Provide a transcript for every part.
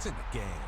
points in the game.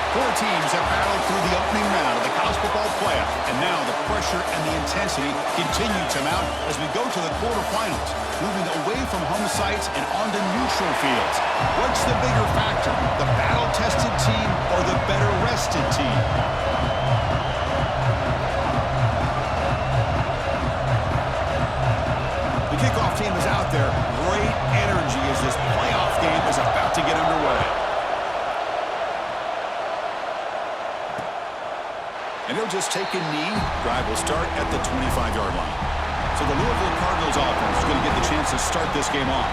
Four teams have battled through the opening round of the college football playoff, and now the pressure and the intensity continue to mount as we go to the quarterfinals, moving away from home sites and onto neutral fields. What's the bigger factor, the battle-tested team or the better-rested team? The kickoff team is out there. Great energy as this playoff game is about to get underway. And he'll just take a knee. Drive will start at the 25-yard line. So the Louisville Cardinals offense is going to get the chance to start this game off.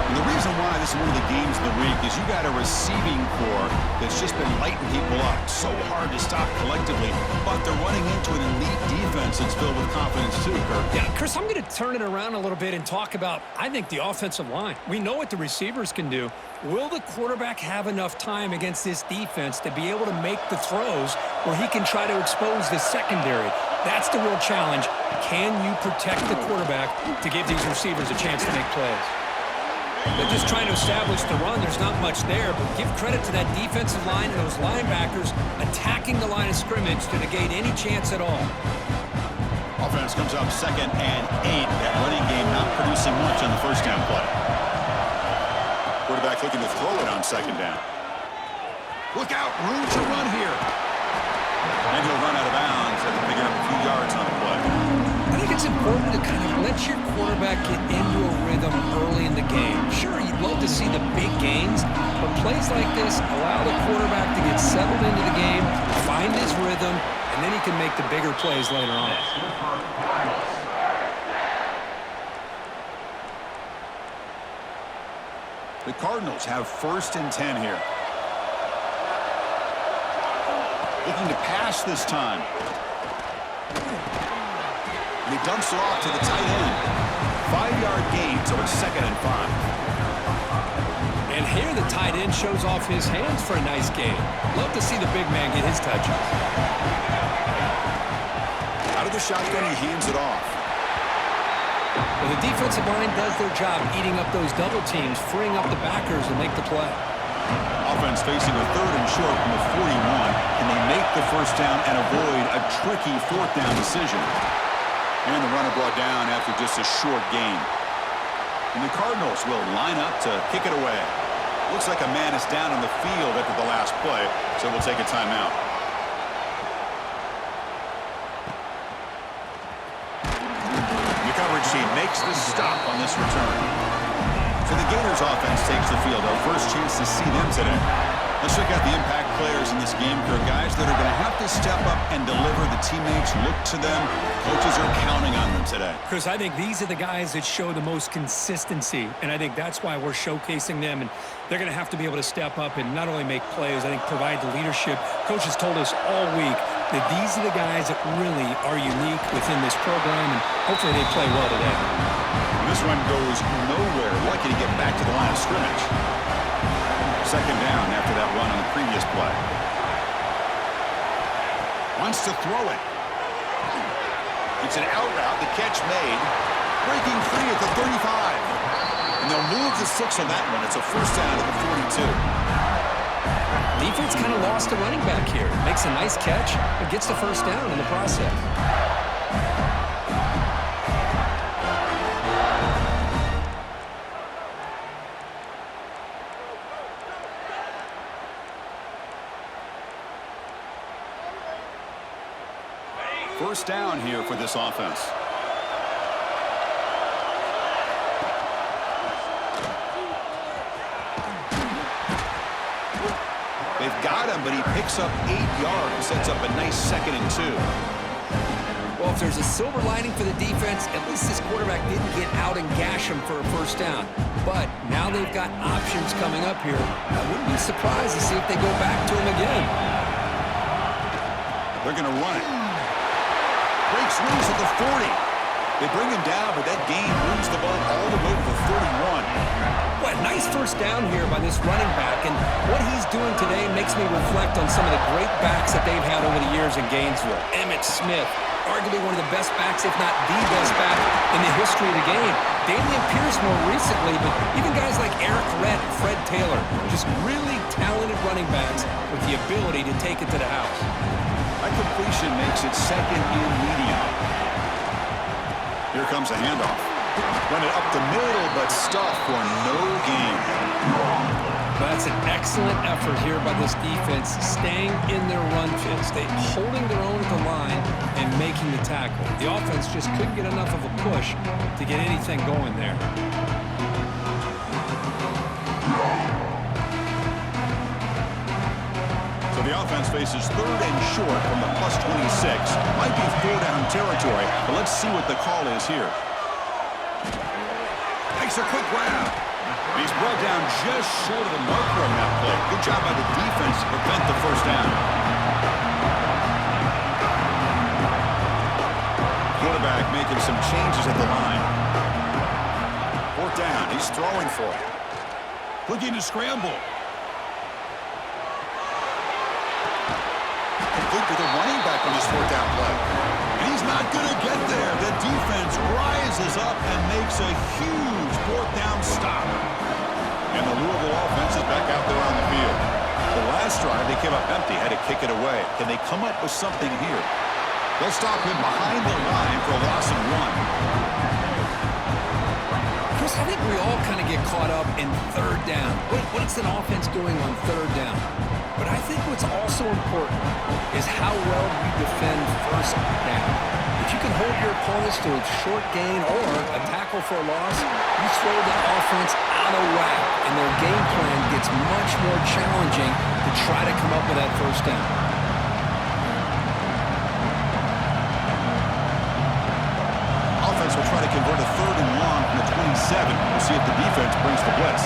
And the reason why this is one of the games of the week is you got a receiving core that's just been lighting people up. So hard to stop collectively, but they're running into an elite defense that's filled with confidence too, Kirk. Yeah, Chris, I'm going to turn it around a little bit and talk about, I think, the offensive line. We know what the receivers can do. Will the quarterback have enough time against this defense to be able to make the throws where he can try to expose the secondary? That's the real challenge. Can you protect the quarterback to give these receivers a chance to make plays? They're just trying to establish the run. There's not much there, but give credit to that defensive line and those linebackers attacking the line of scrimmage to negate any chance at all. Offense comes up 2nd and 8. That running game not producing much on the first down play. Quarterback looking to throw it on 2nd down. Look out, room to run here. And he'll run out of bounds after picking up a few yards on the play. I think it's important to kind of let your quarterback get into a rhythm early in the game. Sure, you'd love to see the big gains, but plays like this allow the quarterback to get settled into the game, find his rhythm, and then he can make the bigger plays later on. The Cardinals have 1st and 10 here. Looking to pass this time. And he dumps it off to the tight end. 5-yard gain, so it's 2nd and 5. And here the tight end shows off his hands for a nice gain. Love to see the big man get his touches. Out of the shotgun, he hands it off. Well, the defensive line does their job eating up those double teams, freeing up the backers to make the play. Offense facing a 3rd and short from the 41, and they make the first down and avoid a tricky 4th down decision. And the runner brought down after just a short gain. And the Cardinals will line up to kick it away. Looks like a man is down on the field after the last play, so we'll take a timeout. The coverage team makes the stop on this return. So the Gators offense takes the field. Our first chance to see them today. Let's check out the impact players in this game here. Guys that are going to have to step up and deliver. The teammates look to them. Coaches are counting on them today. Chris, I think these are the guys that show the most consistency, and I think that's why we're showcasing them, and they're going to have to be able to step up and not only make plays, I think provide the leadership. Coaches told us all week that these are the guys that really are unique within this program, and hopefully they play well today. This one goes nowhere. Lucky to get back to the line of scrimmage. Second down after that run on the previous play. Wants to throw it. It's an out route. The catch made. Breaking free at the 35. And they'll move the 6 on that one. It's a first down at the 42. Defense kind of lost the running back here. Makes a nice catch, but gets the first down in the process. First down here for this offense. They've got him, but he picks up 8 yards. Sets up a nice 2nd and 2. Well, if there's a silver lining for the defense, at least this quarterback didn't get out and gash him for a first down. But now they've got options coming up here. I wouldn't be surprised to see if they go back to him again. They're going to run it. Breaks loose at the 40. They bring him down, but that gain moves the ball all the way to the 31. What a nice first down here by this running back, and what he's doing today makes me reflect on some of the great backs that they've had over the years in Gainesville. Emmitt Smith, arguably one of the best backs, if not the best back in the history of the game. Damian Pierce more recently, but even guys like Eric Rett, Fred Taylor, just really talented running backs with the ability to take it to the house. That completion makes it 2nd and medium. Here comes a handoff. Run it up the middle, but stuffed for no gain. That's an excellent effort here by this defense, staying in their run fits. They holding their own at the line and making the tackle. The offense just couldn't get enough of a push to get anything going there. So the offense faces 3rd and short from the +26. Might be 4-down territory, but let's see what the call is here. Makes a quick grab. He's brought down just short of the marker on that play. Good job by the defense to prevent the first down. Quarterback making some changes at the line. 4th down. He's throwing for it. Looking to scramble. Complete to the running back on this 4th down play. And he's not going to get there. The defense rises up and makes a huge 4th down stop. And the Louisville offense is back out there on the field. The last drive, they came up empty, had to kick it away. Can they come up with something here? They'll stop him behind the line for a loss of 1. Chris, I think we all kind of get caught up in 3rd down. What's an offense doing on 3rd down? But I think what's also important is how well you defend 1st down. If you can hold your opponents to a short gain or a tackle for a loss, you throw the offense out of whack, and their game plan gets much more challenging to try to come up with that 1st down. Offense will try to convert a 3rd and long from the 27. We'll see if the defense brings the blitz.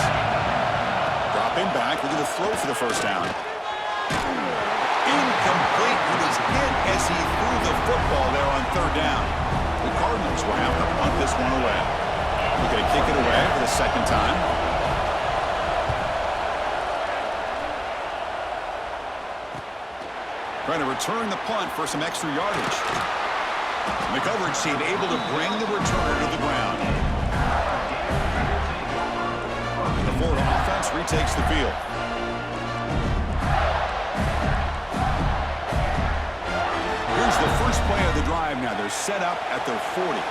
Dropping back, looking to throw for the first down. Incomplete. He was hit as he threw the football there on 3rd down. The Cardinals will have to punt this one away. We're going to kick it away for the 2nd time. Trying to return the punt for some extra yardage. And the coverage team able to bring the returner to the ground. And the Florida offense retakes the field. Here's the first play of the drive now. They're set up at their 40.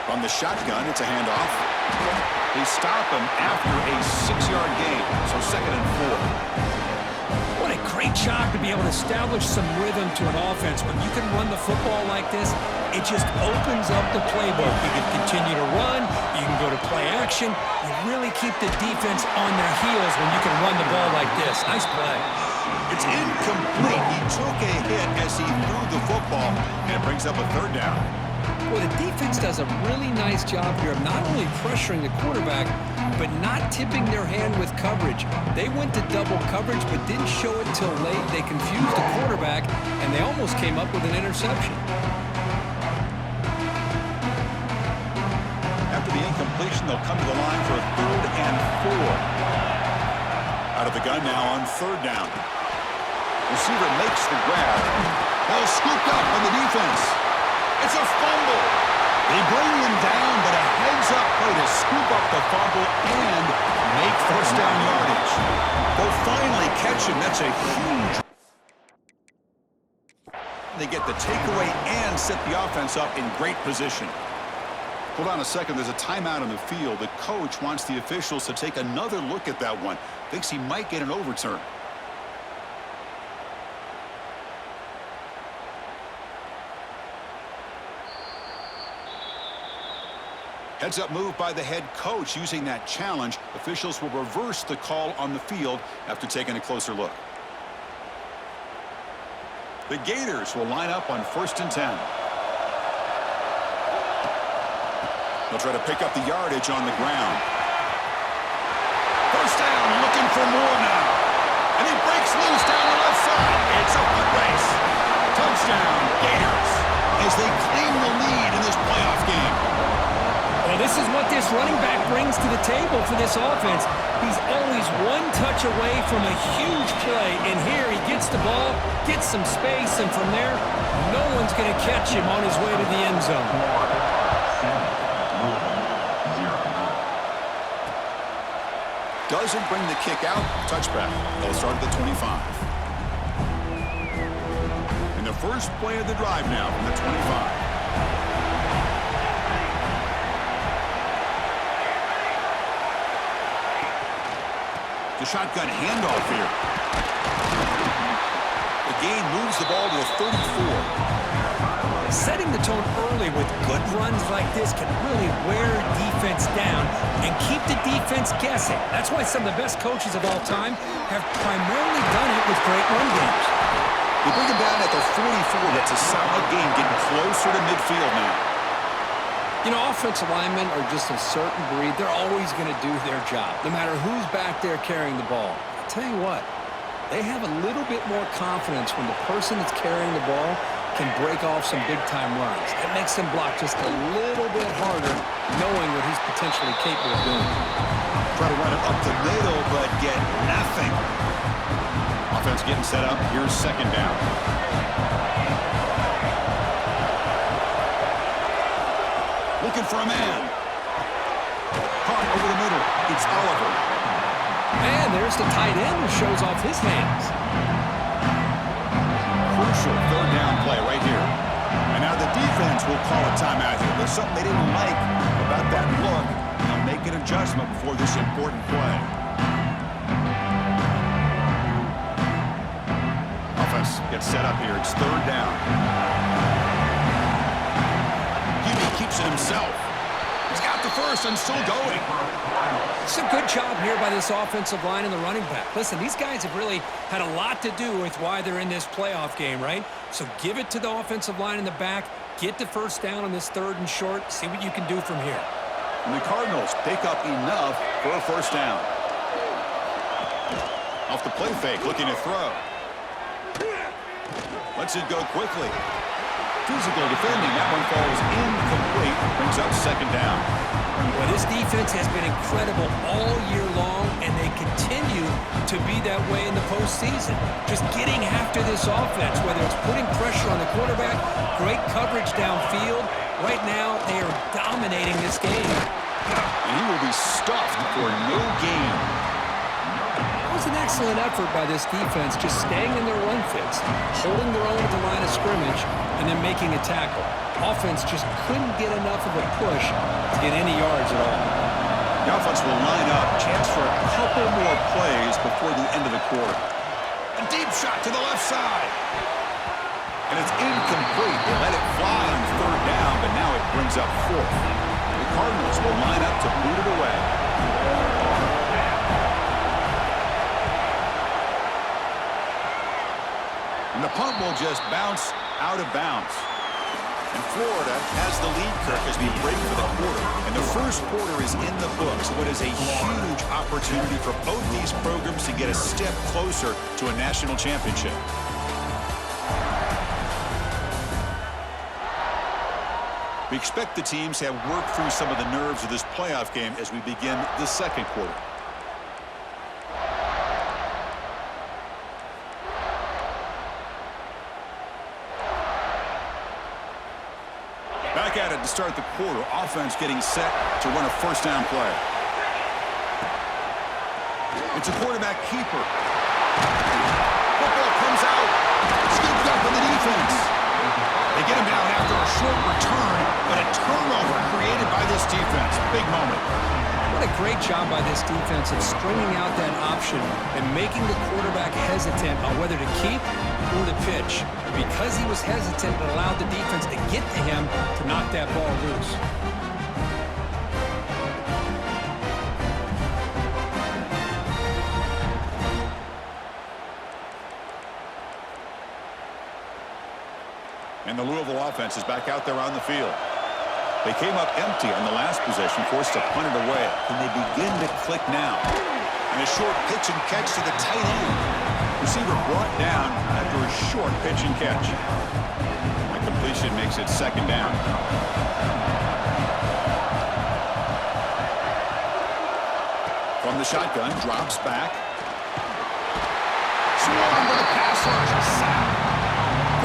From the shotgun, it's a handoff. They stop him after a 6-yard gain, so 2nd and 4. What a great job to be able to establish some rhythm to an offense. When you can run the football like this, it just opens up the playbook. You can continue to run, you can go to play action. You really keep the defense on their heels when you can run the ball like this. Nice play. It's incomplete. He took a hit as he threw the football, and it brings up a third down. Well, the defense does a really nice job here of not only pressuring the quarterback, but not tipping their hand with coverage. They went to double coverage, but didn't show it till late. They confused the quarterback, and they almost came up with an interception. After the incompletion, they'll come to the line for a 3rd and 4. Out of the gun now on 3rd down. Receiver makes the grab. Ball scooped up on the defense. It's a fumble. They bring him down, but a heads-up play to scoop up the fumble and make 1st down yardage. They'll finally catch him. That's a huge. They get the takeaway and set the offense up in great position. Hold on a second. There's a timeout on the field. The coach wants the officials to take another look at that one. Thinks he might get an overturn. Heads-up move by the head coach using that challenge. Officials will reverse the call on the field after taking a closer look. The Gators will line up on 1st and 10. They'll try to pick up the yardage on the ground. 1st down, looking for more now. And he breaks loose down the left side. It's a foot race. Touchdown, Gators, as they claim the lead in this playoff game. Well, this is what this running back brings to the table for this offense. He's always one touch away from a huge play, and here he gets the ball, gets some space, and from there, no one's going to catch him on his way to the end zone. Doesn't bring the kick out. Touchback. They'll start at the 25. And the first play of the drive now from the 25. The shotgun handoff here. The gain moves the ball to the 34. Setting the tone early with good runs like this can really wear defense down and keep the defense guessing. That's why some of the best coaches of all time have primarily done it with great run games. They bring him down at the 44. That's a solid game, getting closer to midfield now. You know, offensive linemen are just a certain breed. They're always going to do their job, no matter who's back there carrying the ball. I'll tell you what, they have a little bit more confidence when the person that's carrying the ball can break off some big-time runs. It makes them block just a little bit harder, knowing what he's potentially capable of doing. Try to run it up the middle, but get nothing. Offense getting set up. Here's 2nd down. Looking for a man. Caught over the middle. It's Oliver. And there's the tight end who shows off his hands. Crucial 3rd down play right here. And now the defense will call a timeout here. There's something they didn't like about that look. They'll make an adjustment before this important play. Offense gets set up here. It's 3rd down. Keeps it himself. He's got the first and still going. It's a good job here by this offensive line and the running back. Listen, these guys have really had a lot to do with why they're in this playoff game, right? So give it to the offensive line in the back. Get the 1st down on this 3rd and short. See what you can do from here. And the Cardinals pick up enough for a 1st down. Off the play fake, looking to throw. Lets it go quickly. Physical defending. That one falls incomplete. Brings up 2nd down. Well, this defense has been incredible all year long, and they continue to be that way in the postseason. Just getting after this offense, whether it's putting pressure on the quarterback, great coverage downfield. Right now, they are dominating this game. And he will be stuffed for no gain. That was an excellent effort by this defense, just staying in their run fits, holding their own at the line of scrimmage, and then making a tackle. Offense just couldn't get enough of a push to get any yards at all. The offense will line up. Chance for a couple more plays before the end of the quarter. A deep shot to the left side. And it's incomplete. They let it fly on 3rd down, but now it brings up 4th. The Cardinals will line up to boot it away. And the punt will just bounce out of bounds. And Florida has the lead, Kirk, as we break for the quarter. And the first quarter is in the books. What is a huge opportunity for both these programs to get a step closer to a national championship. We expect the teams to have worked through some of the nerves of this playoff game as we begin the second quarter. Back at it to start the quarter. Offense getting set to run a first down play. It's a quarterback keeper. Football comes out. Scooped up in the defense. They get him down after a short return, but a turnover created by this defense. Big moment. What a great job by this defense of stringing out that option and making the quarterback hesitant on whether to keep or to pitch. Because he was hesitant, it allowed the defense to get to him to knock that ball loose. And the Louisville offense is back out there on the field. They came up empty on the last possession, forced to punt it away. And they begin to click now. And a short pitch and catch to the tight end. Receiver brought down after a short pitch and catch. The completion makes it second down. From the shotgun, drops back. Swung to the pass rush, sack.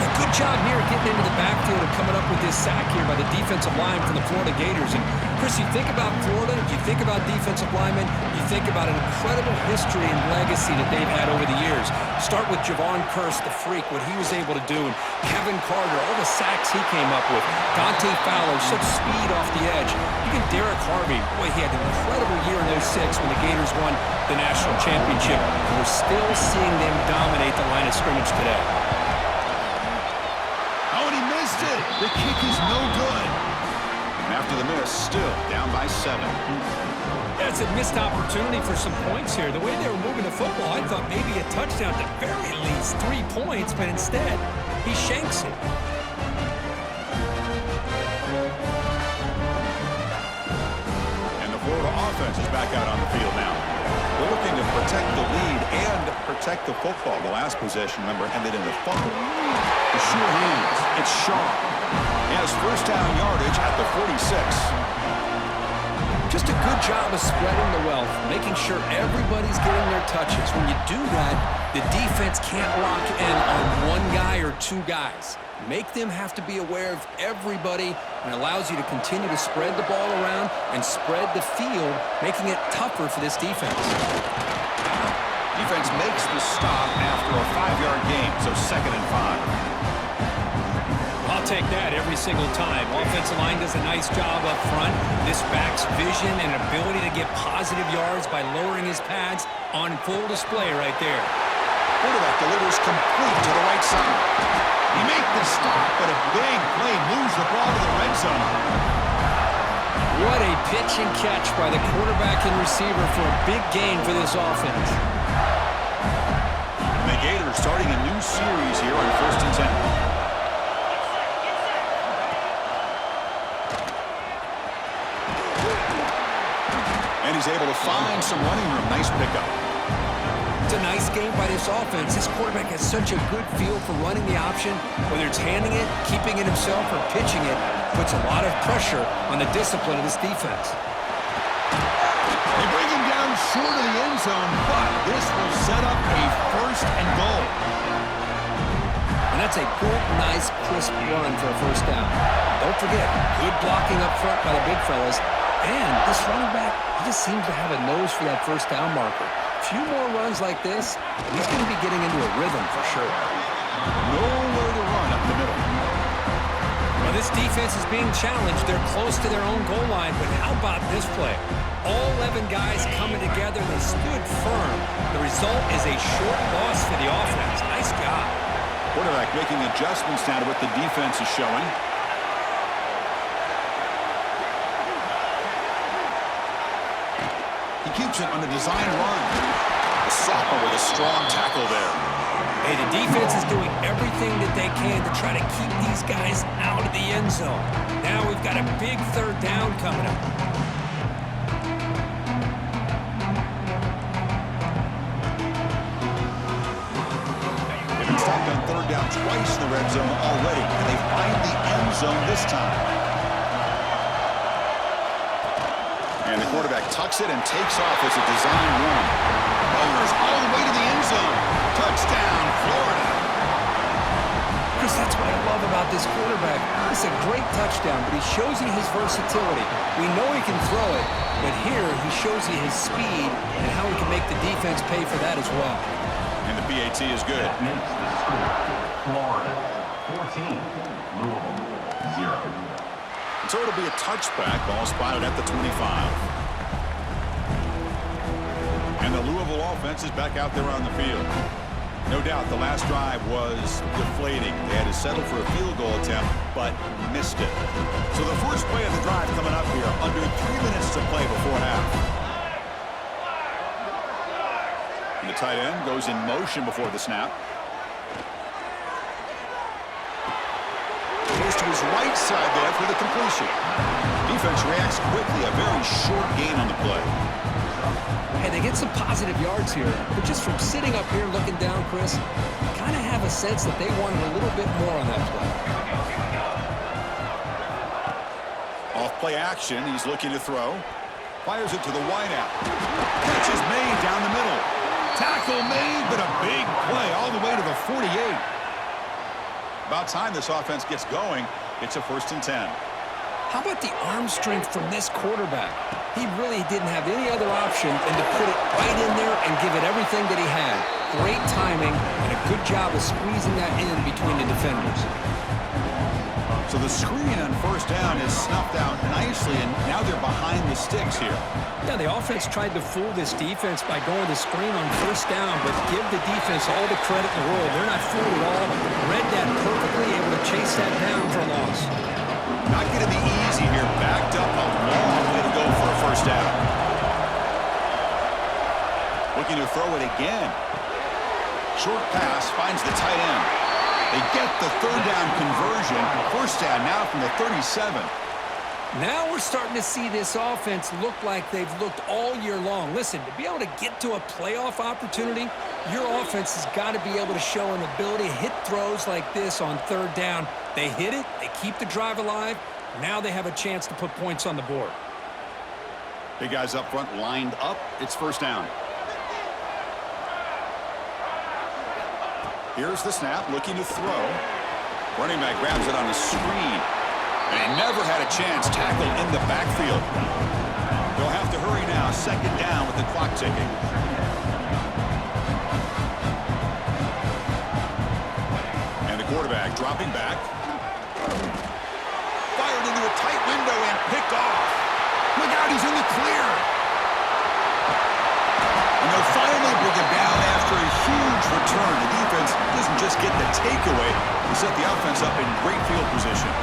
Yeah, good job here getting into the backfield and coming up with this sack here by the defensive line from the Florida Gators. And Chris, you think about Florida, you think about defensive linemen, you think about an incredible history and legacy that they've had over the years. Start with Javon Curse, the freak, what he was able to do, and Kevin Carter, all the sacks he came up with. Dante Fowler, such speed off the edge. Even Derek Harvey, boy, he had an incredible year in 06 when the Gators won the national championship. And we're still seeing them dominate the line of scrimmage today. The kick is no good. And after the miss, still down by 7. That's a missed opportunity for some points here. The way they were moving the football, I thought maybe a touchdown, at the very least 3 points, but instead, he shanks it. And the Florida offense is back out on the field now. They're looking to protect the lead and protect the football. The last possession, remember, ended in a fumble. The sure hands. It's Shaw. He has first down yardage at the 46. Just a good job of spreading the wealth, making sure everybody's getting their touches. When you do that, the defense can't lock in on one guy or 2 guys. Make them have to be aware of everybody, and allows you to continue to spread the ball around and spread the field, making it tougher for this defense. Defense makes the stop after a 5-yard gain, so 2nd and 5. I'll take that every single time. Offensive line does a nice job up front. This back's vision and ability to get positive yards by lowering his pads on full display right there. Quarterback delivers complete to the right side. He makes the stop, but a big play moves the ball to the red zone. What a pitch and catch by the quarterback and receiver for a big gain for this offense. And the Gators starting a new series here on 1st and 10. And he's able to find some running room. Nice pickup. It's a nice game by this offense. This quarterback has such a good feel for running the option. Whether it's handing it, keeping it himself, or pitching it, puts a lot of pressure on the discipline of this defense. They bring him down short of the end zone, but this will set up a 1st and goal. And that's a good, nice, crisp run for a first down. Don't forget, good blocking up front by the big fellas. And this running back, he just seems to have a nose for that first down marker. A few more runs like this, and he's going to be getting into a rhythm for sure. Nowhere to run up the middle. Well, this defense is being challenged. They're close to their own goal line, but how about this play? All 11 guys coming together. They stood firm. The result is a short loss for the offense. Nice job. Quarterback making adjustments now to what the defense is showing. He keeps it on a design run. The sophomore with a strong tackle there. Hey, the defense is doing everything that they can to try to keep these guys out of the end zone. Now we've got a big third down coming up. They've been stopped on third down twice in the red zone already, and they find the end zone this time. And the quarterback tucks it and takes off as a design run. Fires all the way to the end zone. Touchdown, Florida. Chris, that's what I love about this quarterback. It's a great touchdown, but he shows you his versatility. We know he can throw it, but here he shows you his speed and how he can make the defense pay for that as well. And the PAT is good. Florida 14, Louisville 0. So it'll be a touchback. Ball spotted at the 25. And the Louisville offense is back out there on the field. No doubt the last drive was deflating. They had to settle for a field goal attempt, but missed it. So the first play of the drive coming up here, under 3 minutes to play before half. And the tight end goes in motion before the snap. Goes to his right side there for the completion. Defense reacts quickly. A very short gain on the play. Hey, they get some positive yards here, but just from sitting up here looking down, Chris, you kind of have a sense that they wanted a little bit more on that play. Off play action. He's looking to throw. Fires it to the wideout. Catch is made down the middle. Tackle made, but a big play all the way to the 48. About time this offense gets going. It's a 1st and 10. How about the arm strength from this quarterback? He really didn't have any other option than to put it right in there and give it everything that he had. Great timing and a good job of squeezing that in between the defenders. So the screen on 1st down is snuffed out nicely, and now they're behind the sticks here. Yeah, the offense tried to fool this defense by going to screen on 1st down, but give the defense all the credit in the world. They're not fooled at all. Read that perfectly, able to chase that down for a loss. Not going to be easy here. Backed up a long way to go for a 1st down. Looking to throw it again. Short pass finds the tight end. They get the 3rd down conversion. 1st down now from the 37. Now we're starting to see this offense look like they've looked all year long. Listen, to be able to get to a playoff opportunity, your offense has got to be able to show an ability to hit throws like this on 3rd down. They hit it, they keep the drive alive. Now they have a chance to put points on the board. Big guys up front lined up. It's 1st down. Here's the snap, looking to throw. Running back grabs it on a screen. And he never had a chance. Tackled in the backfield. They'll have to hurry now. 2nd down with the clock ticking. And the quarterback dropping back. Fired into a tight window and picked off. Look out, he's in the clear. And they'll finally bring him down after a huge return. The defense doesn't just get the takeaway. They set the offense up in great field position.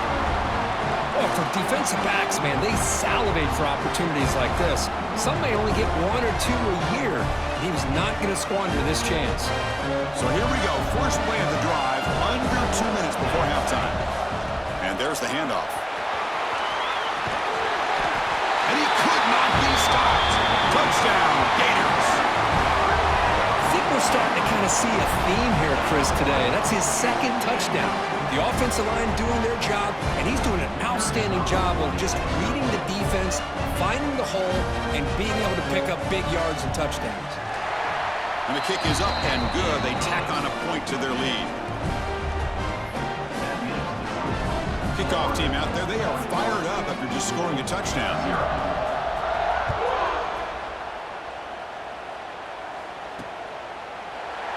Well, for defensive backs, man, they salivate for opportunities like this. Some may only get 1 or 2 a year, and he was not going to squander this chance. So here we go. First play of the drive, under 2 minutes before halftime. And there's the handoff. And he could not be stopped. Touchdown, Gators. I think we're starting to kind of see a theme here, Chris, today. That's his 2nd touchdown. The offensive line doing their job, and he's doing an outstanding job of just reading the defense, finding the hole, and being able to pick up big yards and touchdowns. And the kick is up and good. They tack on a point to their lead. Kickoff team out there, they are fired up after just scoring a touchdown.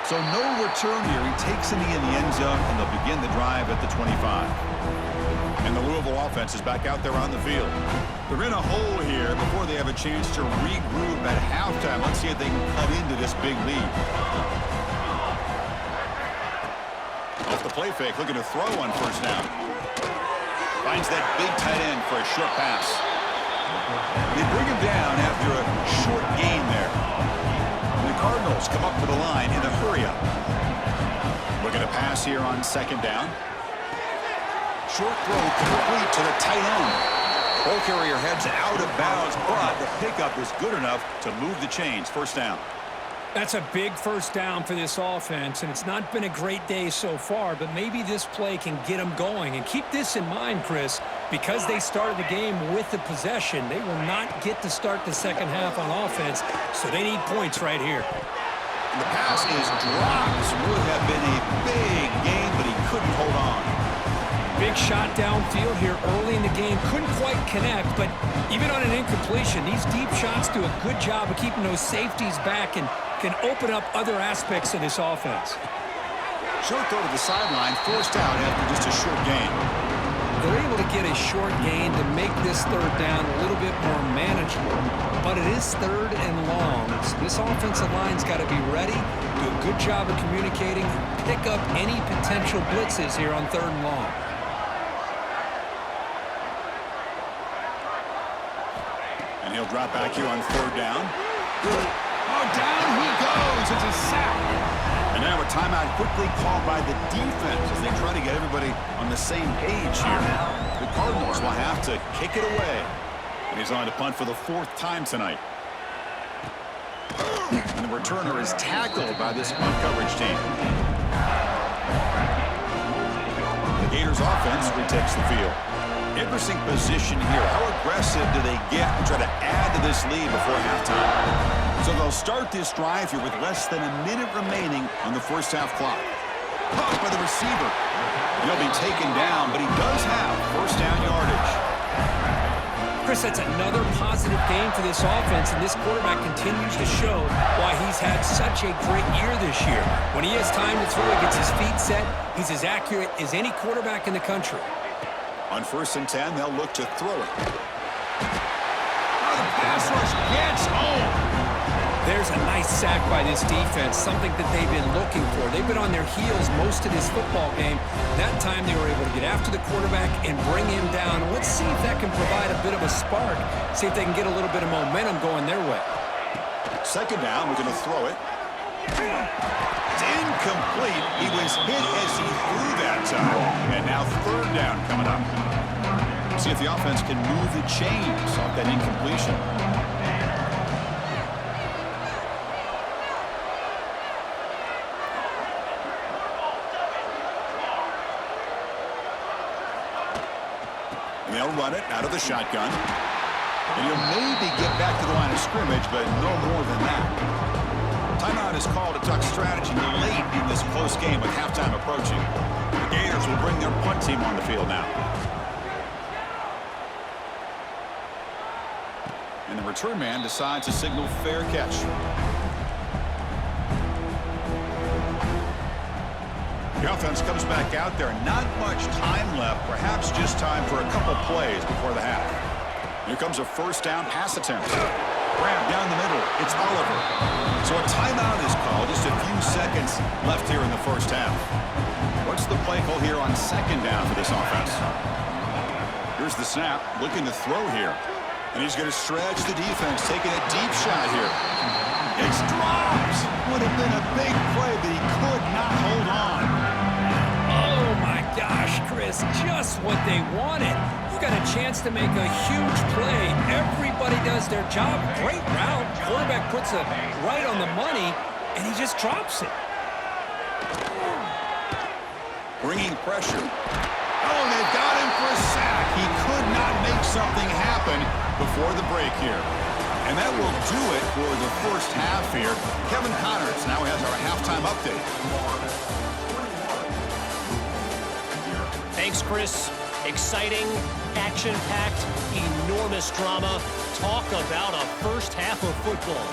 So no return here. He takes a knee in the end zone, and they'll begin the drive at the 25. And the Louisville offense is back out there on the field. They're in a hole here before they have a chance to regroup at halftime. Let's see if they can cut into this big lead. Off the play fake, looking to throw on 1st down. Finds that big tight end for a short pass. They bring him down after a short gain Cardinals come up to the line in a hurry-up. Looking to pass here on second down. Short throw complete to the tight end. Ball carrier heads out of bounds, but the pickup is good enough to move the chains. First down. That's a big first down for this offense, and it's not been a great day so far, but maybe this play can get them going. And keep this in mind, Chris, because they started the game with the possession, they will not get to start the second half on offense, so they need points right here. And the pass is dropped. This would have been a big game, but he couldn't hold on. Big shot downfield here early in the game. Couldn't quite connect, but even on an incompletion, these deep shots do a good job of keeping those safeties back and can open up other aspects of this offense. Short throw to the sideline, forced out after just a short gain. They're able to get a short gain to make this third down a little bit more manageable, but it is third and long. So this offensive line's got to be ready, do a good job of communicating, and pick up any potential blitzes here on third and long. And he'll drop back here on third down. Oh, down he goes. It's a sack. And now a timeout quickly called by the defense as they try to get everybody on the same page here. The Cardinals will have to kick it away. And he's on to punt for the fourth time tonight. And the returner is tackled by this punt coverage team. The Gators offense retakes the field. Interesting position here. How aggressive do they get to try to add to this lead before halftime? So they'll start this drive here with less than a minute remaining on the first half clock. Caught by the receiver. He'll be taken down, but he does have first down yardage. Chris, that's another positive game for this offense, and this quarterback continues to show why he's had such a great year this year. When he has time to throw, he gets his feet set. He's as accurate as any quarterback in the country. On 1st and 10, they'll look to throw it. Oh, the pass rush gets home. There's a nice sack by this defense, something that they've been looking for. They've been on their heels most of this football game. That time they were able to get after the quarterback and bring him down. Let's see if that can provide a bit of a spark. See if they can get a little bit of momentum going their way. Second down, we're going to throw it. It's incomplete. He was hit as he threw that time. And now third down coming up. See if the offense can move the chains off that incompletion. And they'll run it out of the shotgun. And he'll maybe get back to the line of scrimmage, but no more than that. Timeout is called to talk strategy late in this close game with halftime approaching. The Gators will bring their punt team on the field now. And the return man decides to signal fair catch. The offense comes back out there. Not much time left. Perhaps just time for a couple plays before the half. Here comes a first down pass attempt. Grab down the middle. It's Oliver. So a timeout is called. Just a few seconds left here in the first half. What's the play call here on second down for this offense? Here's the snap. Looking to throw here. And he's going to stretch the defense, taking a deep shot here. It's dropped. Would have been a big play, but he could not hold on. Oh, my gosh, Chris, just what they wanted. You got a chance to make a huge play. Everybody does their job. Great route. Quarterback puts it right on the money, and he just drops it. Bringing pressure. Oh, they've got him for a sack. He could not make something happen before the break here. And that will do it for the first half here. Kevin Connors now has our halftime update. Thanks, Chris. Exciting, action-packed, enormous drama. Talk about a first half of football.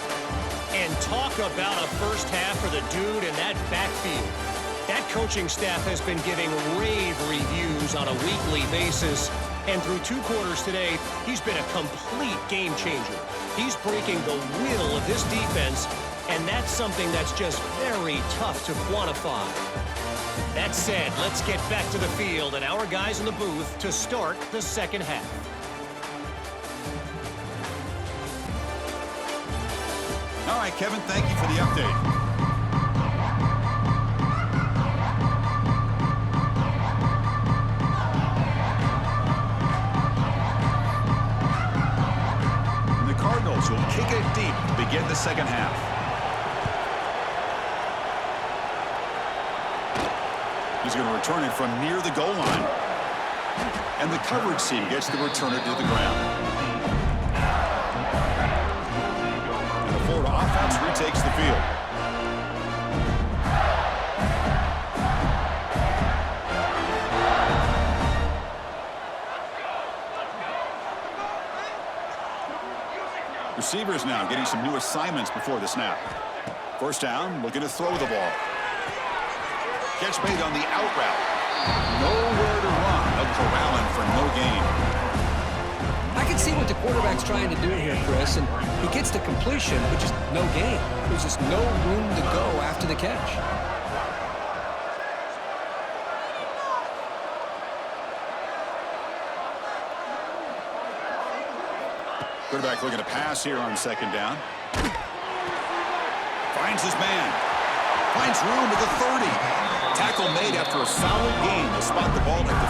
And talk about a first half for the dude in that backfield. That coaching staff has been giving rave reviews on a weekly basis. And through 2 quarters today, he's been a complete game changer. He's breaking the will of this defense, and that's something that's just very tough to quantify. That said, let's get back to the field and our guys in the booth to start the second half. All right, right, Kevin, thank you for the update. Cardinals will kick it deep to begin the second half. He's going to return it from near the goal line. And the coverage team gets the returner to the ground. And the Florida offense retakes the field. Receivers now getting some new assignments before the snap. First down, looking to throw the ball. Catch made on the out route. Nowhere to run. They'll corral him for no gain. I can see what the quarterback's trying to do here, Chris, and he gets the completion, but just no gain. There's just no room to go after the catch. Quarterback looking to pass here on second down. Finds his man. Finds room at the 30. Tackle made after a solid gain. They'll spot the ball at the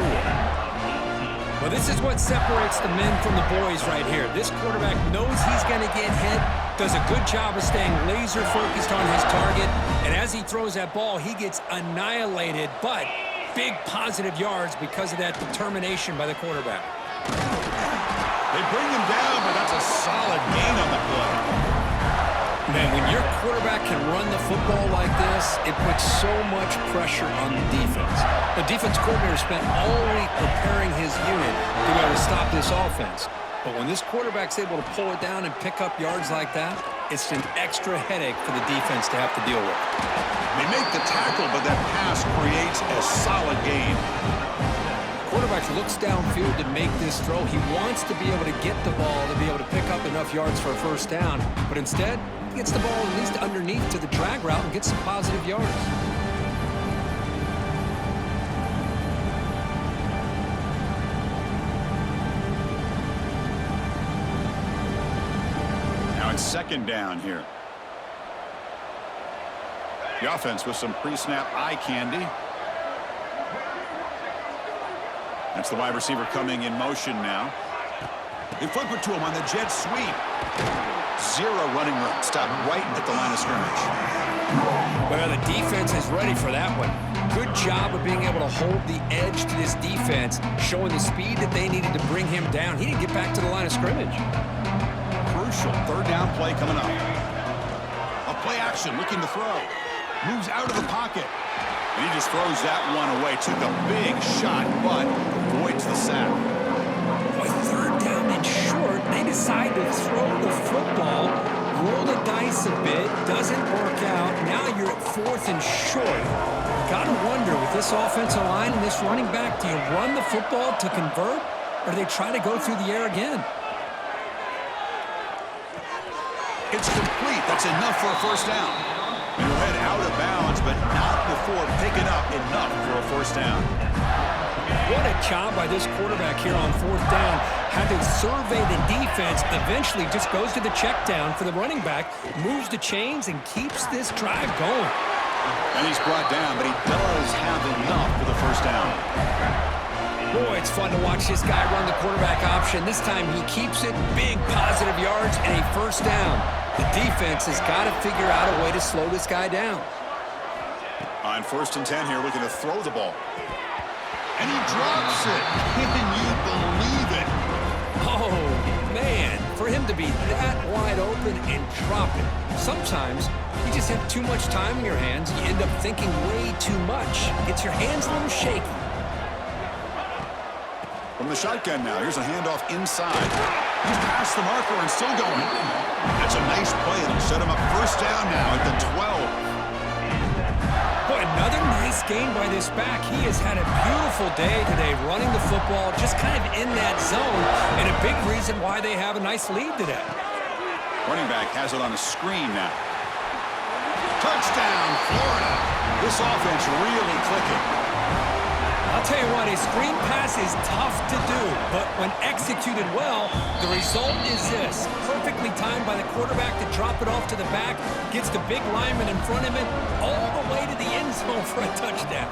34. Well, this is what separates the men from the boys right here. This quarterback knows he's going to get hit, does a good job of staying laser focused on his target, and as he throws that ball, he gets annihilated, but big positive yards because of that determination by the quarterback. They bring him down, but that's a solid gain on the play. Man, when your quarterback can run the football like this, it puts so much pressure on the defense. The defense coordinator spent all week preparing his unit to be able to stop this offense. But when this quarterback's able to pull it down and pick up yards like that, it's an extra headache for the defense to have to deal with. They make the tackle, but that pass creates a solid gain. Quarterback looks downfield to make this throw. He wants to be able to get the ball to be able to pick up enough yards for a first down, but instead, he gets the ball at least underneath to the drag route and gets some positive yards. Now it's second down here. The offense with some pre-snap eye candy. That's the wide receiver coming in motion now. They flip it to him on the jet sweep. Zero running room. Stop right at the line of scrimmage. Well, the defense is ready for that one. Good job of being able to hold the edge to this defense, showing the speed that they needed to bring him down. He didn't get back to the line of scrimmage. Crucial third down play coming up. A play action looking to throw. Moves out of the pocket. And he just throws that one away. Took a big shot, but avoids the sack. Boy, third down and short. They decide to throw the football, roll the dice a bit, doesn't work out. Now you're at fourth and short. You got to wonder, with this offensive line and this running back, do you run the football to convert, or do they try to go through the air again? It's complete. That's enough for a first down. And he'll head out of bounds, but not before picking up enough for a first down. What a job by this quarterback here on fourth down. Had to survey the defense, eventually just goes to the check down for the running back, moves the chains, and keeps this drive going. And he's brought down, but he does have enough for the first down. Boy, it's fun to watch this guy run the quarterback option. This time he keeps it, big positive yards, and a first down. The defense has got to figure out a way to slow this guy down. On 1st and 10 here, looking to throw the ball. And he drops it. Can you believe it? Oh, man, for him to be that wide open and drop it. Sometimes you just have too much time in your hands. You end up thinking way too much. Gets your hands a little shaky. From the shotgun now, here's a handoff inside. He's past the marker and still going. That's a nice play. It'll set him up first down now at the 12. Boy, another nice game by this back. He has had a beautiful day today running the football, just kind of in that zone, and a big reason why they have a nice lead today. Running back has it on a screen now. Touchdown, Florida. This offense really clicking. I'll tell you what, a screen pass is tough to do, but when executed well, the result is this. Perfect perfectly timed by the quarterback to drop it off to the back, gets the big lineman in front of him, all the way to the end zone for a touchdown.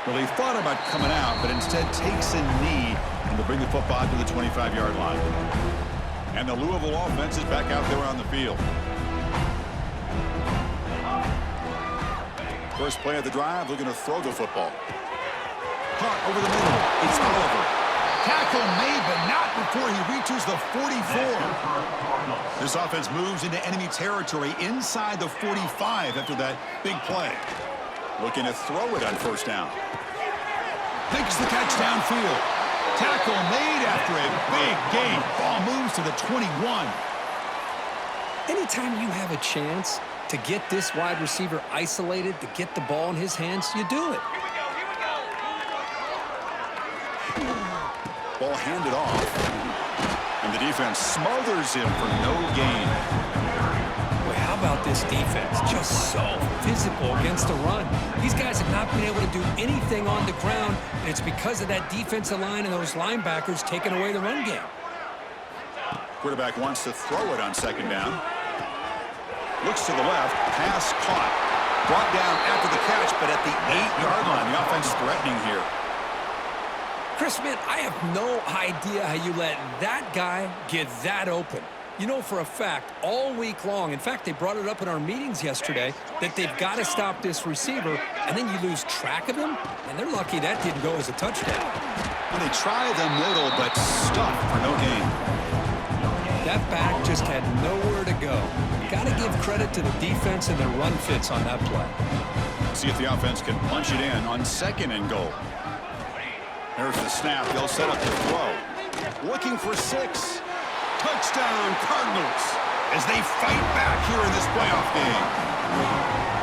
Well, he thought about coming out, but instead takes a knee and to bring the football to the 25-yard line. And the Louisville offense is back out there on the field. First play of the drive, looking to throw the football. Caught over the middle. It's Oliver. Tackle made, but not before he reaches the 44. This offense moves into enemy territory inside the 45 after that big play. Looking to throw it on first down. Makes the catch downfield. Tackle made after a big gain. Ball moves to the 21. Anytime you have a chance to get this wide receiver isolated, to get the ball in his hands, you do it. Ball handed off. And the defense smothers him for no gain. Well, how about this defense? Just so physical against the run. These guys have not been able to do anything on the ground, and it's because of that defensive line and those linebackers taking away the run game. Quarterback wants to throw it on second down. Looks to the left. Pass caught. Brought down after the catch, but at the 8-yard line. The offense threatening here. Chris, man, I have no idea how you let that guy get that open. You know for a fact, all week long, in fact, they brought it up in our meetings yesterday, that they've got to stop this receiver, and then you lose track of him, and they're lucky that didn't go as a touchdown. And they try the middle, but stuffed for no gain. That back just had nowhere to go. Got to give credit to the defense and their run fits on that play. See if the offense can punch it in on second and goal. There's the snap. They'll set up the throw. Looking for 6. Touchdown, Cardinals, as they fight back here in this playoff game.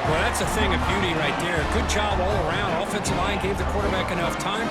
Well, that's a thing of beauty right there. Good job all around. Offensive line gave the quarterback enough time.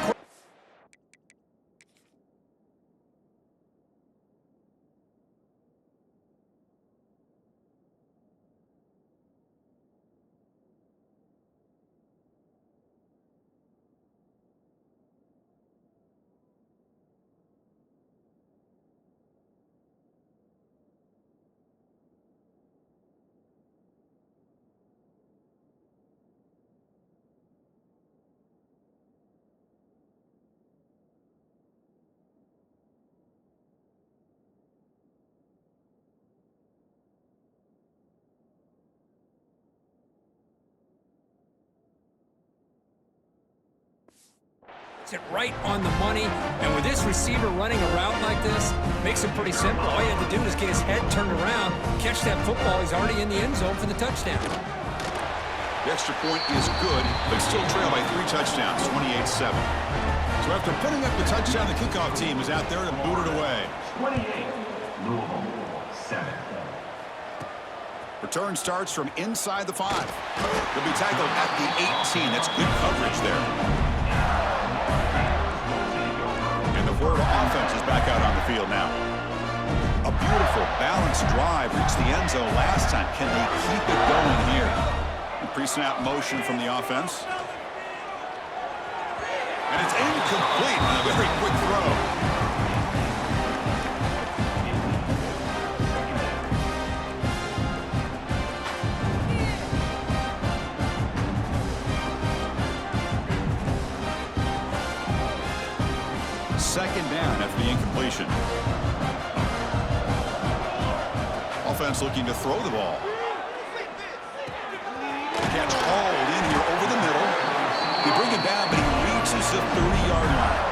It right on the money, and with this receiver running a route like this, makes it pretty simple. All you have to do is get his head turned around, catch that football. He's already in the end zone for the touchdown. The extra point is good, but still trail by 3 touchdowns, 28-7. So after putting up the touchdown, the kickoff team is out there to boot it away. 28, Louisville, 7. Return starts from inside the 5. He'll be tackled at the 18. That's good coverage there. And the Florida offense is back out on the field now. A beautiful, balanced drive reached the end zone last time. Can they keep it going here? Pre-snap motion from the offense. And it's incomplete on a very quick throw. Second down after the incompletion. Offense looking to throw the ball. Catch hauled in here over the middle. They bring it down, but he reaches the 30-yard line.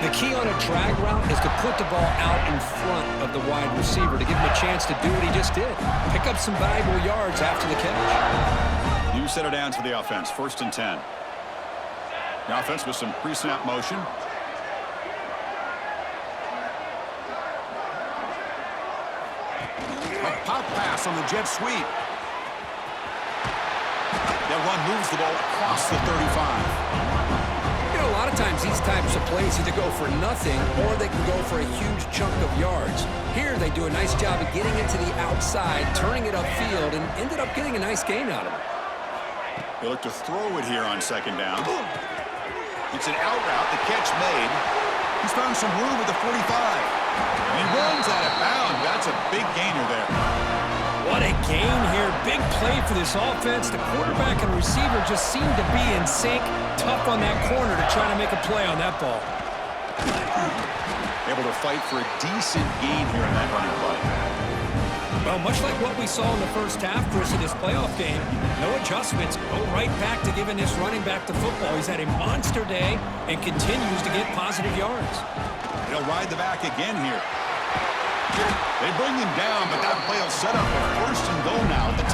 The key on a drag route is to put the ball out in front of the wide receiver to give him a chance to do what he just did. Pick up some valuable yards after the catch. You set it down to the offense, 1st and 10. The offense with some pre-snap motion. A pop pass on the jet sweep. That run moves the ball across the 35. You know, a lot of times these types of plays either go for nothing or they can go for a huge chunk of yards. Here they do a nice job of getting it to the outside, turning it upfield, and ended up getting a nice gain out of it. They look to throw it here on second down. It's an out route. The catch made. He's found some room at the 45. And he runs out of bounds. That's a big gainer there. What a gain here. Big play for this offense. The quarterback and receiver just seem to be in sync. Tough on that corner to try to make a play on that ball. Able to fight for a decent gain here in that running play. Well, much like what we saw in the first half, Chris, of this playoff game, no adjustments. Go right back to giving this running back to football. He's had a monster day and continues to get positive yards. He'll ride the back again here. They bring him down, but that play will set up a first and goal now at the 10.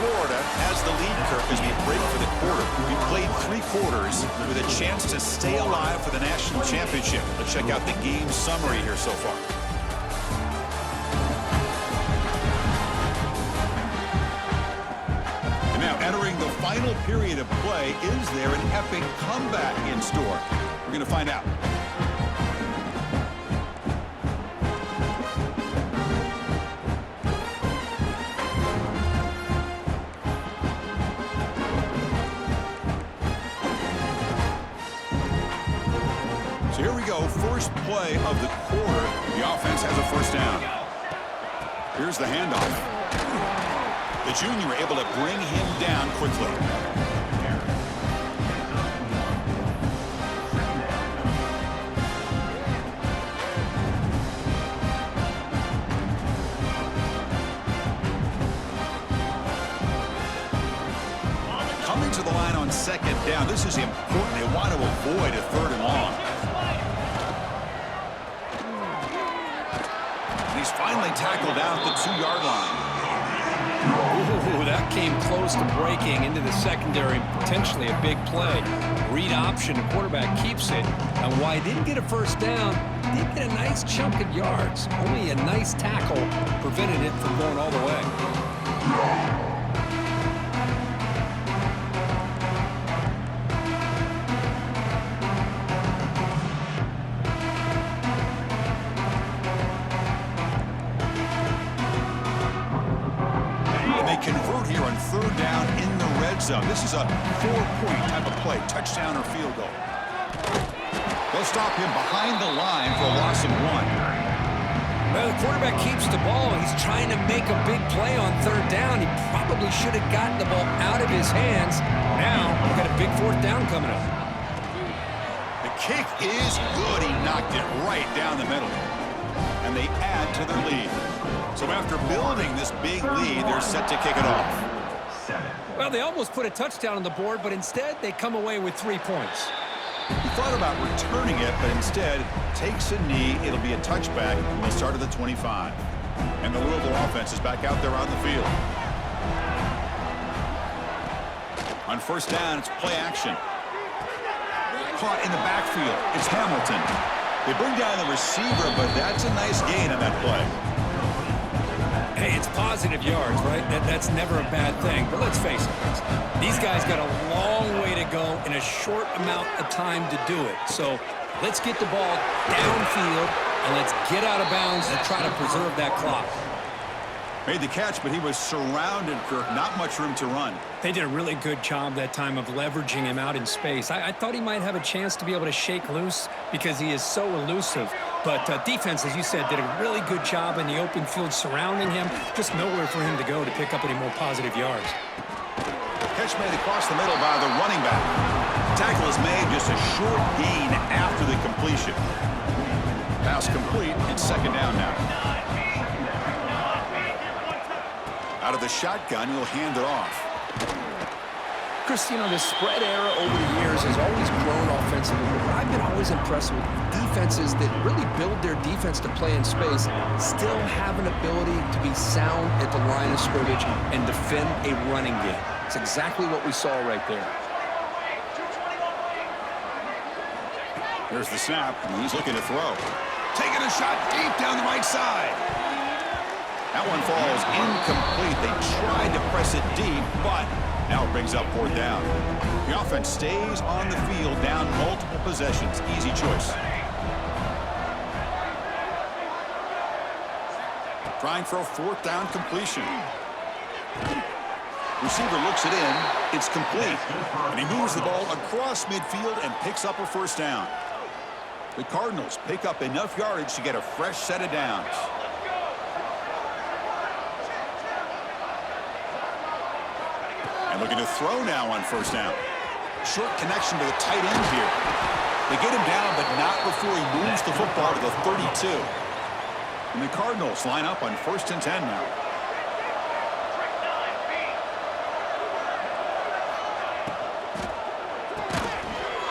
Florida has the lead, Kirk, as we break for the quarter. We played 3 quarters with a chance to stay alive for the national championship. Let's check out the game summary here so far. And now entering the final period of play, is there an epic comeback in store? We're going to find out. Here we go, first play of the quarter. The offense has a first down. Here's the handoff. The junior able to bring him down quickly. Coming to the line on second down. This is important. They want to avoid a third and long. He's finally tackled out the 2-yard line. Ooh, that came close to breaking into the secondary. Potentially a big play. Read option. The quarterback keeps it. And while he didn't get a first down, he did get a nice chunk of yards. Only a nice tackle prevented it from going all the way. Convert here on third down in the red zone. This is a 4-point type of play, touchdown or field goal. They'll stop him behind the line for a loss of 1. Well, the quarterback keeps the ball. He's trying to make a big play on third down. He probably should have gotten the ball out of his hands. Now, we've got a big fourth down coming up. The kick is good. He knocked it right down the middle. And they add to their lead. So after building this big lead, they're set to kick it off. 7. Well, they almost put a touchdown on the board, but instead they come away with 3 points. He thought about returning it, but instead takes a knee. It'll be a touchback, and they'll start at the 25. And the Louisville offense is back out there on the field. On first down, it's play action. Caught in the backfield. It's Hamilton. They bring down the receiver, but that's a nice gain on that play. Hey, it's positive yards, right? That's never a bad thing. But let's face it, these guys got a long way to go in a short amount of time to do it. So let's get the ball downfield, and let's get out of bounds and try to preserve that clock. Made the catch, but he was surrounded, Kirk. Not much room to run. They did a really good job that time of leveraging him out in space. I thought he might have a chance to be able to shake loose because he is so elusive. But defense, as you said, did a really good job in the open field surrounding him. Just nowhere for him to go to pick up any more positive yards. Catch made across the middle by the running back. Tackle is made, just a short gain after the completion. Pass complete. It's second down now. Out of the shotgun, he'll hand it off. Chris, you know, the spread era over the years has always grown offensively, but I've been always impressed with defenses that really build their defense to play in space, still have an ability to be sound at the line of scrimmage and defend a running game. It's exactly what we saw right there. There's the snap, and he's looking to throw. Taking a shot deep down the right side. That one falls incomplete. They tried to press it deep, but now it brings up fourth down. The offense stays on the field, down multiple possessions. Easy choice. Trying for a fourth down completion. Receiver looks it in. It's complete. And he moves the ball across midfield and picks up a first down. The Cardinals pick up enough yardage to get a fresh set of downs. And looking to throw now on first down. Short connection to the tight end here. They get him down, but not before he moves the football to the 32. And the Cardinals line up on 1st and 10 now.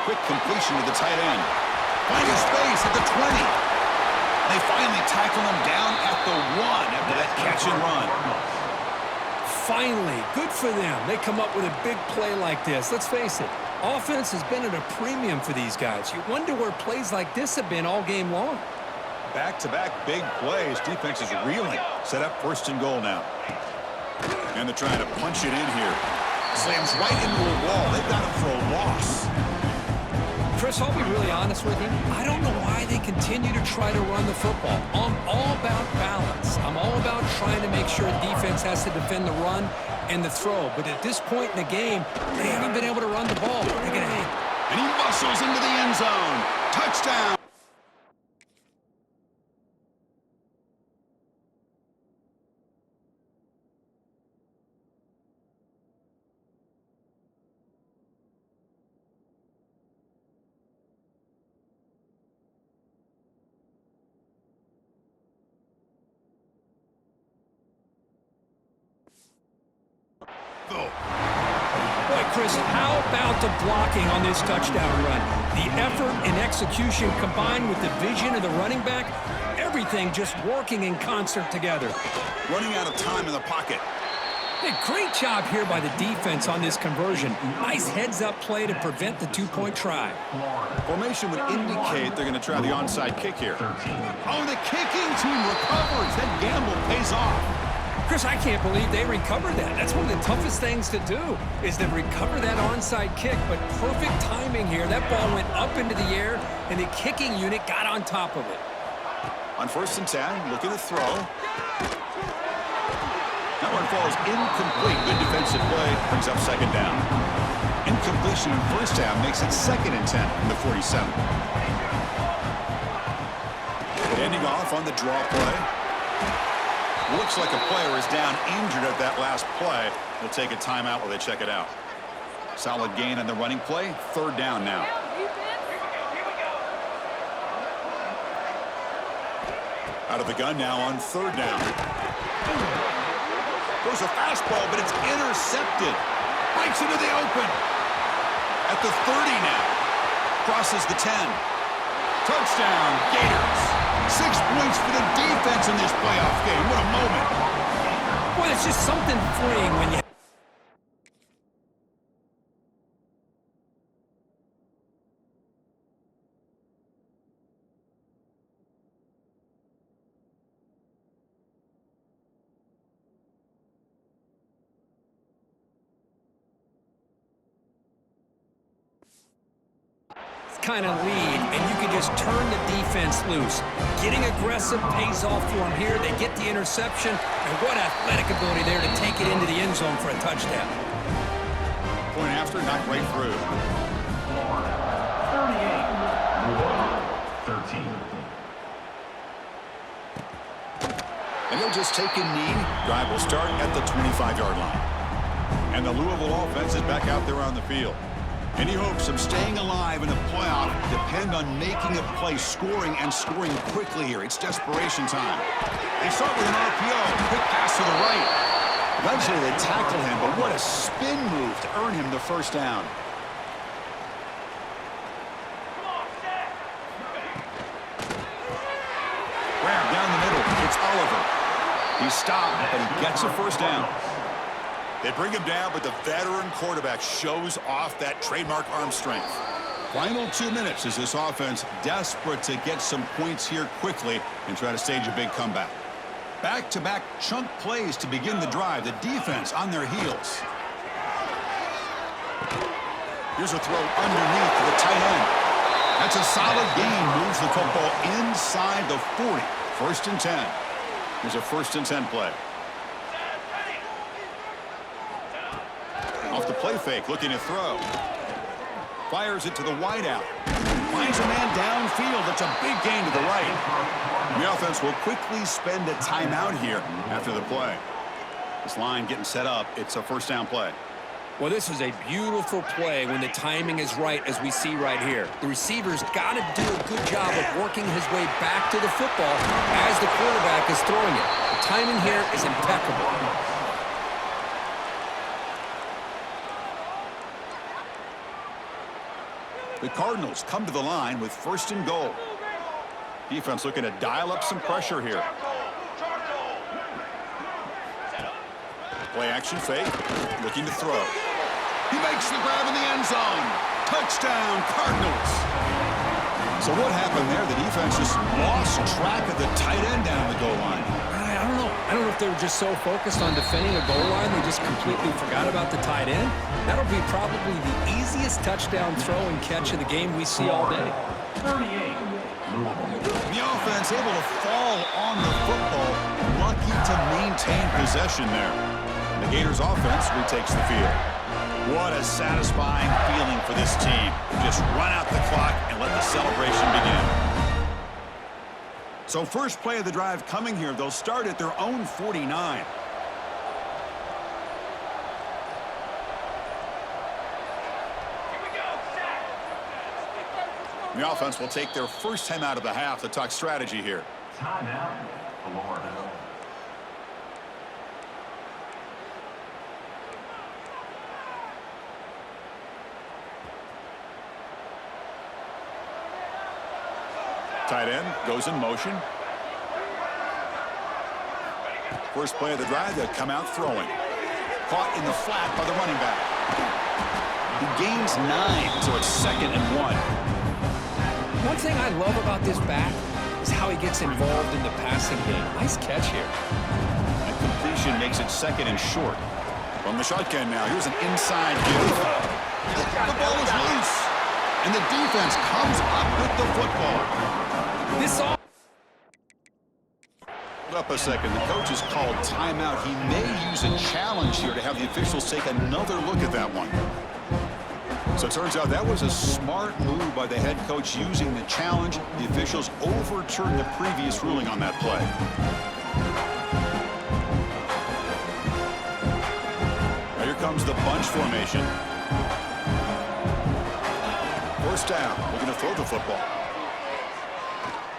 Quick completion to the tight end. Finding space at the 20. They finally tackle him down at the 1 after that catch and run. Finally, good for them. They come up with a big play like this. Let's face it, offense has been at a premium for these guys. You wonder where plays like this have been all game long. Back-to-back big plays. Defense is reeling. Set up 1st and goal now. And they're trying to punch it in here. Slams right into a wall. They've got him for a loss. Chris, I'll be really honest with you. I don't know why they continue to try to run the football. I'm all about balance. I'm all about trying to make sure defense has to defend the run and the throw. But at this point in the game, they haven't been able to run the ball. They're going to hang. And he muscles into the end zone. Touchdown. Boy, Chris, how about the blocking on this touchdown run? The effort and execution combined with the vision of the running back, everything just working in concert together. Running out of time in the pocket. Hey, great job here by the defense on this conversion. Nice heads-up play to prevent the two-point try. Formation would indicate they're going to try the onside kick here. Oh, the kicking team recovers. That gamble pays off. Chris, I can't believe they recovered that. That's one of the toughest things to do, is to recover that onside kick. But perfect timing here. That ball went up into the air, and the kicking unit got on top of it. On 1st and 10, looking to throw. That one falls incomplete. Good defensive play. Brings up 2nd down. Incompletion in 1st down makes it 2nd and 10 from the 47. Ending off on the draw play. Looks like a player is down injured at that last play. They'll take a timeout while they check it out. Solid gain on the running play. 3rd down now. Out of the gun now on 3rd down. Goes a fastball, but it's intercepted. Breaks into the open. At the 30 now. Crosses the 10. Touchdown, Gators. 6 points for the defense in this playoff game. What a moment. Boy, it's just something freeing when you... kind of lead, and you can just turn the defense loose. Getting aggressive pays off for them here. They get the interception, and what athletic ability there to take it into the end zone for a touchdown. Point after, not right through. 38, 13. And they'll just take a knee. Drive will start at the 25-yard line. And the Louisville offense is back out there on the field. Any hopes of staying alive in the playoff depend on making a play, scoring, and scoring quickly here. It's desperation time. They start with an RPO. Quick pass to the right. Eventually they tackle him, but what a spin move to earn him the first down. Grab down the middle. It's Oliver. He's stopped, but he gets a first down. They bring him down, but the veteran quarterback shows off that trademark arm strength. Final 2 minutes as this offense desperate to get some points here quickly and try to stage a big comeback. Back-to-back chunk plays to begin the drive. The defense on their heels. Here's a throw underneath to the tight end. That's a solid gain. Moves the football inside the 40. 1st and 10. Here's a 1st and 10 play. Off the play fake, looking to throw. Fires it to the wideout. Finds a man downfield. That's a big gain to the right. The offense will quickly spend a timeout here after the play. This line getting set up. It's a 1st down play. Well, this is a beautiful play when the timing is right, as we see right here. The receiver's got to do a good job of working his way back to the football as the quarterback is throwing it. The timing here is impeccable. The Cardinals come to the line with 1st and goal. Defense looking to dial up some pressure here. Play action fake, looking to throw. He makes the grab in the end zone. Touchdown, Cardinals. So what happened there? The defense just lost track of the tight end down the goal line. I don't know. I don't know if they were just so focused on defending a goal line, they just completely forgot about the tight end. That'll be probably the easiest touchdown throw and catch of the game we see all day. 38. The offense able to fall on the football, lucky to maintain possession there. The Gators offense retakes the field. What a satisfying feeling for this team. Just run out the clock and let the celebration begin. So first play of the drive coming here. They'll start at their own 49. The offense will take their first time out of the half to talk strategy here. Timeout, Florida. Tight end goes in motion. First play of the drive, they'll come out throwing. Caught in the flat by the running back. He gains 9, so it's 2nd and 1. One thing I love about this back is how he gets involved in the passing game. Nice catch here. And completion makes it 2nd and short. From the shotgun now, here's an inside give. The ball is loose. And the defense comes up with the football. This all. Hold up a second. The coach has called timeout. He may use a challenge here to have the officials take another look at that one. So it turns out that was a smart move by the head coach using the challenge. The officials overturned the previous ruling on that play. Now here comes the bunch formation. 1st down, looking to throw the football.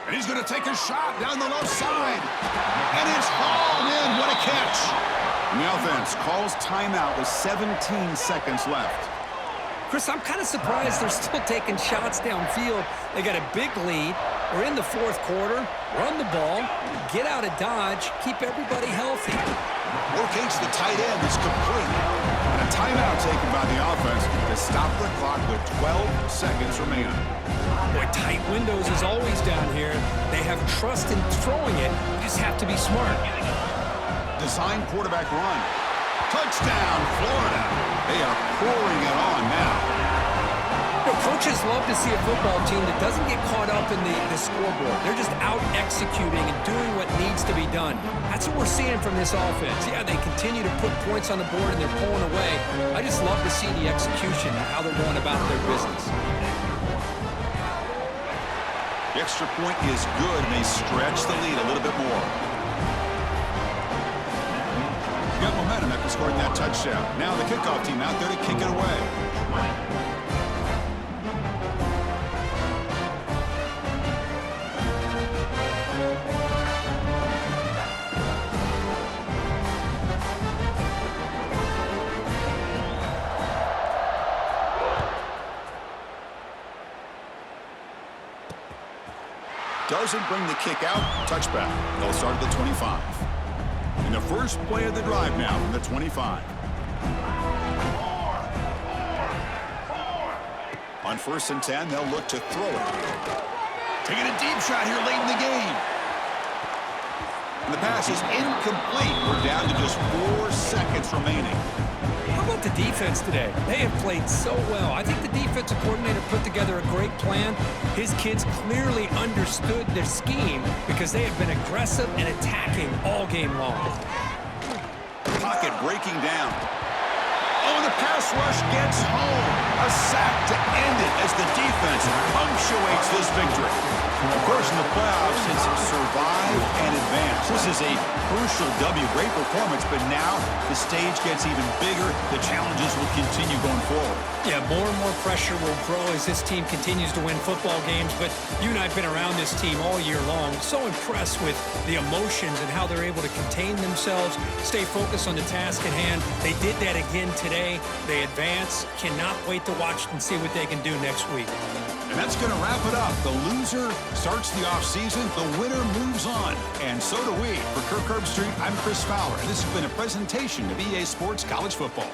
And he's going to take a shot down the left side. And it's hauled in. What a catch. And the offense calls timeout with 17 seconds left. Chris, I'm kind of surprised they're still taking shots downfield. They got a big lead. We're in the 4th quarter. Run the ball. Get out of Dodge. Keep everybody healthy. Locates the tight end. It's complete. And a timeout taken by the offense to stop the clock with 12 seconds remaining. Boy, tight windows is always down here. They have trust in throwing it. You just have to be smart. Design quarterback run. Touchdown, Florida. They are pouring it on now. You know, coaches love to see a football team that doesn't get caught up in the scoreboard. They're just out executing and doing what needs to be done. That's what we're seeing from this offense. Yeah, they continue to put points on the board and they're pulling away. I just love to see the execution and how they're going about their business. The extra point is good, and they stretch the lead a little bit more. Got momentum after scoring that touchdown. Now the kickoff team out there to kick it away. Doesn't bring the kick out. Touchback. They'll start at the 25. In the first play of the drive now from the 25. On 1st and 10, they'll look to throw it. Taking a deep shot here late in the game. And the pass is incomplete. We're down to just 4 seconds remaining. How about the defense today? They have played so well. I think the defensive coordinator put together a great plan. His kids clearly understood their scheme because they have been aggressive and attacking all game long. Pocket breaking down. Oh, the pass rush gets home. A sack to end it as the defense punctuates this victory. Of course, in the playoffs, it's survive and advance. This is a crucial W. Great performance, but now the stage gets even bigger. The challenges will continue going forward. Yeah, more and more pressure will grow as this team continues to win football games, but you and I have been around this team all year long. So impressed with the emotions and how they're able to contain themselves, stay focused on the task at hand. They did that again today. They advance. Cannot wait to watch and see what they can do next week. And that's going to wrap it up. The loser starts the offseason. The winner moves on. And so do we. For Kirk Herbstreit, I'm Chris Fowler. And this has been a presentation of EA Sports College Football.